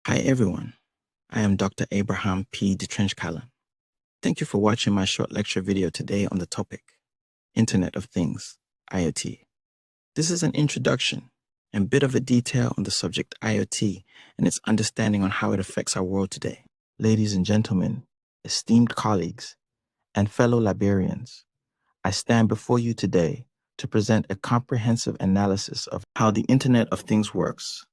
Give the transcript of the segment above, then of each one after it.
Hi everyone, I am Dr. Abraham P. Detrench Kallon. Thank you for watching my short lecture video today on the topic, Internet of Things, IoT. This is an introduction and bit of a detail on the subject IoT and its understanding on how it affects our world today. Ladies and gentlemen, esteemed colleagues, and fellow librarians, I stand before you today to present a comprehensive analysis of how the Internet of Things works.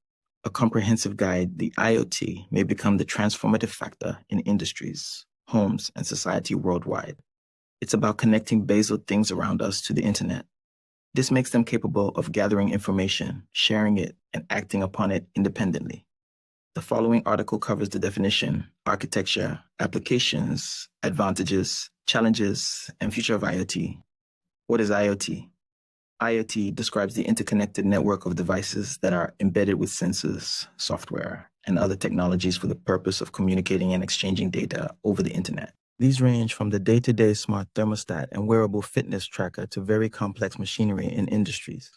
A comprehensive guide, the IoT may become the transformative factor in industries, homes, and society worldwide. It's about connecting basal things around us to the internet. This makes them capable of gathering information, sharing it, and acting upon it independently. The following article covers the definition, architecture, applications, advantages, challenges, and future of IoT. What is IoT? IoT describes the interconnected network of devices that are embedded with sensors, software, and other technologies for the purpose of communicating and exchanging data over the internet. These range from the day-to-day smart thermostat and wearable fitness tracker to very complex machinery in industries.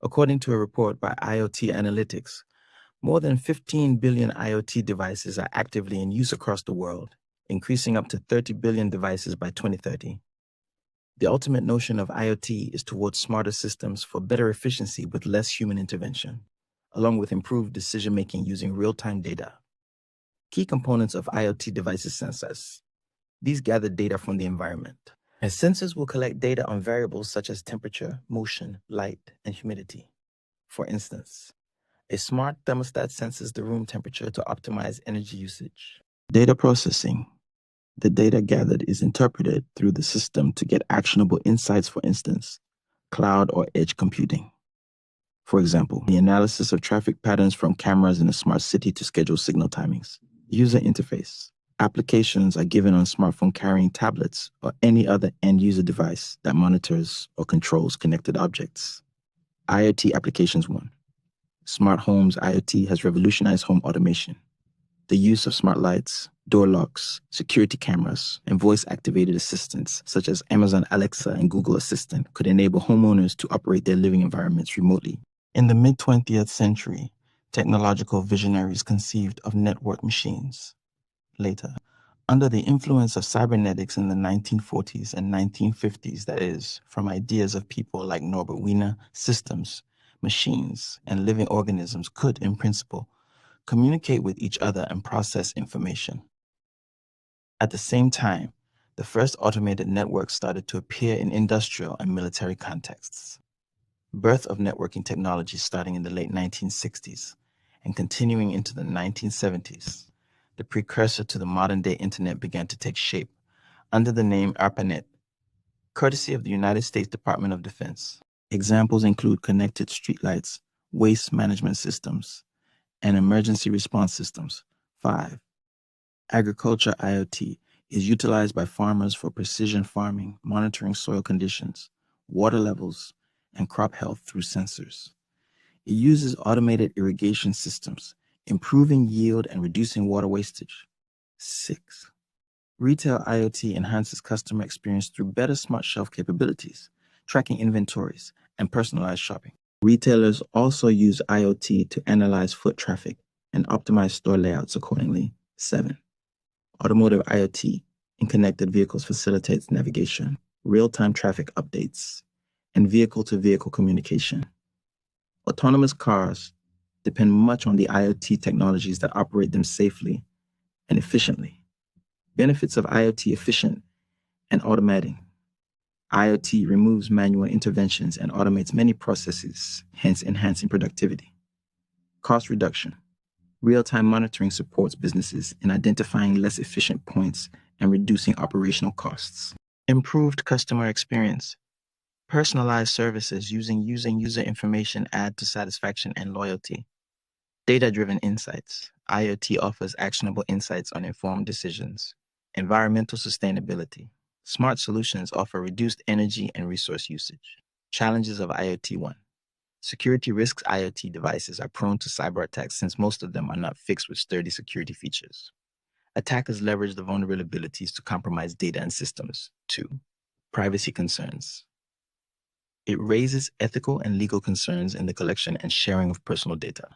According to a report by IoT Analytics, more than 15 billion IoT devices are actively in use across the world, increasing up to 30 billion devices by 2030. The ultimate notion of IoT is towards smarter systems for better efficiency with less human intervention, along with improved decision-making using real-time data. Key components of IoT devices sensors. These gather data from the environment. As sensors will collect data on variables such as temperature, motion, light, and humidity. For instance, a smart thermostat senses the room temperature to optimize energy usage. Data processing. The data gathered is interpreted through the system to get actionable insights, for instance, cloud or edge computing. For example, the analysis of traffic patterns from cameras in a smart city to schedule signal timings. User interface. Applications are given on smartphone carrying tablets or any other end-user device that monitors or controls connected objects. IoT Applications 1. Smart homes IoT has revolutionized home automation. The use of smart lights, door locks, security cameras, and voice-activated assistants such as Amazon Alexa and Google Assistant could enable homeowners to operate their living environments remotely. In the mid-20th century, technological visionaries conceived of network machines. Later, under the influence of cybernetics in the 1940s and 1950s, that is, from ideas of people like Norbert Wiener, systems, machines, and living organisms could, in principle, communicate with each other and process information. At the same time, the first automated networks started to appear in industrial and military contexts. Birth of networking technology starting in the late 1960s and continuing into the 1970s. The precursor to the modern-day internet began to take shape under the name ARPANET, courtesy of the United States Department of Defense. Examples include connected streetlights, waste management systems, and emergency response systems. 5. Agriculture IoT is utilized by farmers for precision farming, monitoring soil conditions, water levels, and crop health through sensors. It uses automated irrigation systems, improving yield and reducing water wastage. 6. Retail IoT enhances customer experience through better smart shelf capabilities, tracking inventories, and personalized shopping. Retailers also use IoT to analyze foot traffic and optimize store layouts accordingly. 7. Automotive IoT in connected vehicles facilitates navigation, real-time traffic updates, and vehicle-to-vehicle communication. Autonomous cars depend much on the IoT technologies that operate them safely and efficiently. Benefits of IoT efficient and automating. IoT removes manual interventions and automates many processes, hence enhancing productivity. Cost reduction. Real-time monitoring supports businesses in identifying less efficient points and reducing operational costs. Improved customer experience. Personalized services using user information add to satisfaction and loyalty. Data-driven insights. IoT offers actionable insights on informed decisions. Environmental sustainability. Smart solutions offer reduced energy and resource usage. Challenges of IoT 1. Security risks. IoT devices are prone to cyber attacks since most of them are not fixed with sturdy security features. Attackers leverage the vulnerabilities to compromise data and systems. 2. Privacy concerns. It raises ethical and legal concerns in the collection and sharing of personal data.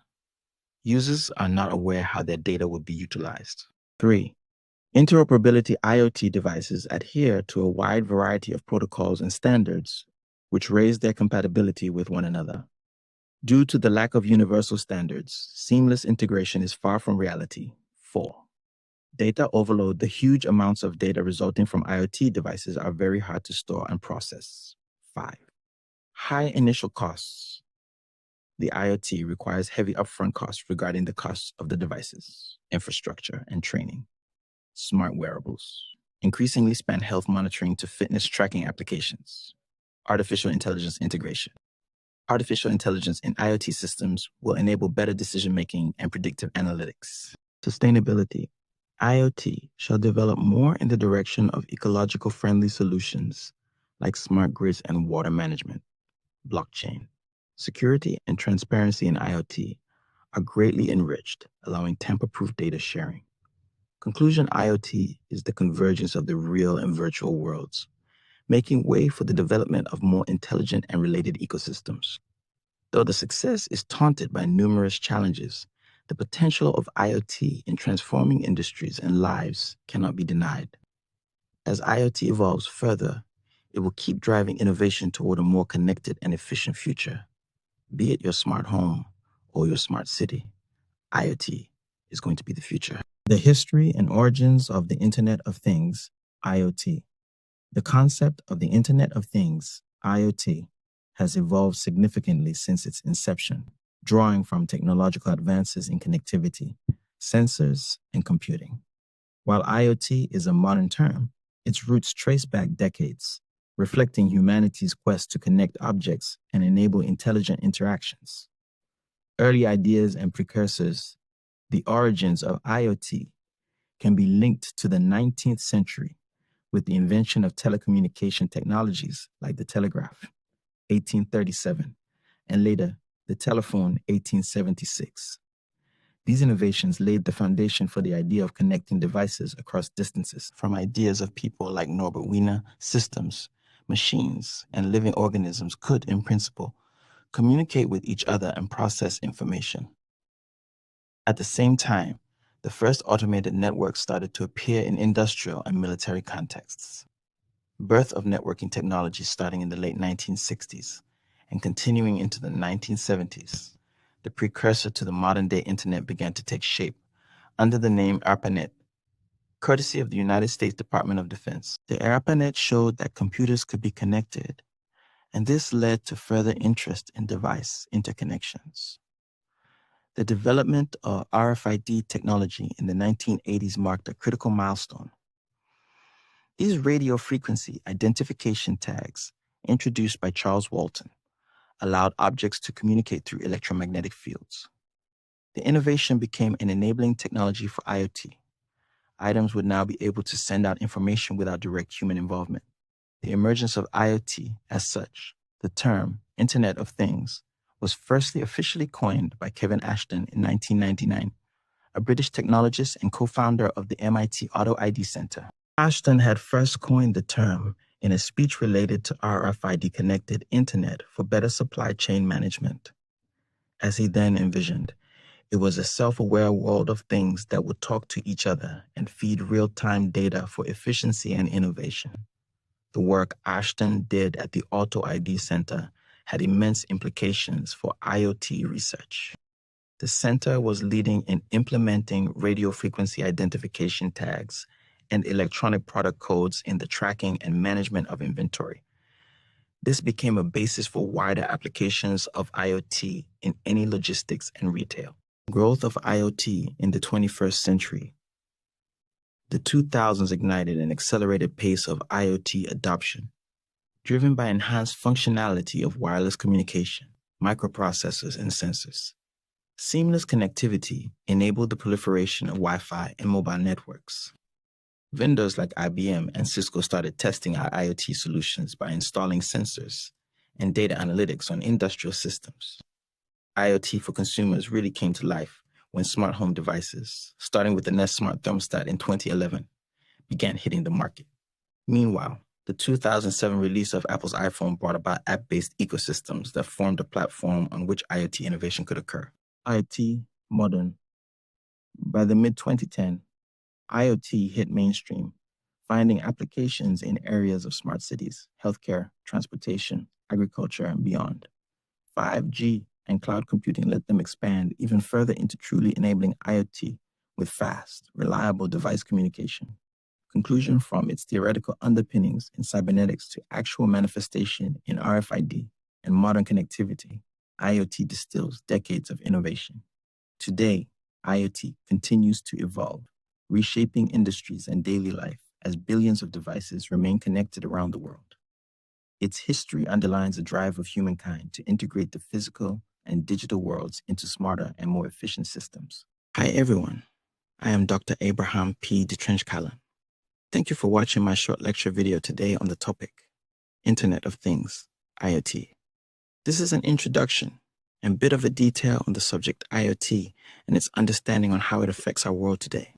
Users are not aware how their data will be utilized. 3. Interoperability IoT devices adhere to a wide variety of protocols and standards, which raise their compatibility with one another. Due to the lack of universal standards, seamless integration is far from reality. 4. Data overload. The huge amounts of data resulting from IoT devices are very hard to store and process. 5. High initial costs. The IoT requires heavy upfront costs regarding the costs of the devices, infrastructure, and training. Smart wearables increasingly span health monitoring to fitness tracking applications. Artificial intelligence integration. Artificial intelligence in IoT systems will enable better decision-making and predictive analytics. Sustainability. IoT shall develop more in the direction of ecological friendly solutions like smart grids and water management. Blockchain. Security and transparency in IoT are greatly enriched, allowing tamper-proof data sharing. Conclusion: IoT is the convergence of the real and virtual worlds, making way for the development of more intelligent and related ecosystems. Though the success is taunted by numerous challenges, the potential of IoT in transforming industries and lives cannot be denied. As IoT evolves further, it will keep driving innovation toward a more connected and efficient future. Be it your smart home or your smart city, IoT is going to be the future. The history and origins of the Internet of Things, IoT. The concept of the Internet of Things, IoT, has evolved significantly since its inception, drawing from technological advances in connectivity, sensors, and computing. While IoT is a modern term, its roots trace back decades, reflecting humanity's quest to connect objects and enable intelligent interactions. Early ideas and precursors, the origins of IoT, can be linked to the 19th century with the invention of telecommunication technologies like the telegraph, 1837, and later the telephone, 1876. These innovations laid the foundation for the idea of connecting devices across distances. From ideas of people like Norbert Wiener, systems, machines, and living organisms could, in principle, communicate with each other and process information. At the same time, the first automated networks started to appear in industrial and military contexts. Birth of networking technology starting in the late 1960s and continuing into the 1970s, the precursor to the modern-day internet began to take shape under the name ARPANET, courtesy of the United States Department of Defense. The ARPANET showed that computers could be connected, and this led to further interest in device interconnections. The development of RFID technology in the 1980s marked a critical milestone. These radio frequency identification tags, introduced by Charles Walton, allowed objects to communicate through electromagnetic fields. The innovation became an enabling technology for IoT. Items would now be able to send out information without direct human involvement. The emergence of IoT as such, the term Internet of Things, was firstly officially coined by Kevin Ashton in 1999, a British technologist and co-founder of the MIT Auto ID Center. Ashton had first coined the term in a speech related to RFID-connected Internet for better supply chain management. As he then envisioned, it was a self-aware world of things that would talk to each other and feed real-time data for efficiency and innovation. The work Ashton did at the Auto ID Center had immense implications for IoT research. The center was leading in implementing radio frequency identification tags and electronic product codes in the tracking and management of inventory. This became a basis for wider applications of IoT in any logistics and retail. Growth of IoT in the 21st century. The 2000s ignited an accelerated pace of IoT adoption, driven by enhanced functionality of wireless communication, microprocessors, and sensors. Seamless connectivity enabled the proliferation of Wi-Fi and mobile networks. Vendors like IBM and Cisco started testing our IoT solutions by installing sensors and data analytics on industrial systems. IoT for consumers really came to life when smart home devices, starting with the Nest Smart Thermostat in 2011, began hitting the market. Meanwhile, the 2007 release of Apple's iPhone brought about app-based ecosystems that formed a platform on which IoT innovation could occur. IoT modern. By the mid-2010, IoT hit mainstream, finding applications in areas of smart cities, healthcare, transportation, agriculture, and beyond. 5G and cloud computing let them expand even further into truly enabling IoT with fast, reliable device communication. Conclusion from its theoretical underpinnings in cybernetics to actual manifestation in RFID and modern connectivity, IoT distills decades of innovation. Today, IoT continues to evolve, reshaping industries and daily life as billions of devices remain connected around the world. Its history underlines the drive of humankind to integrate the physical and digital worlds into smarter and more efficient systems. Hi, everyone. I am Dr. Abraham P. Detrench Kallon. Thank you for watching my short lecture video today on the topic, Internet of Things, IoT. This is an introduction and bit of a detail on the subject IoT and its understanding on how it affects our world today.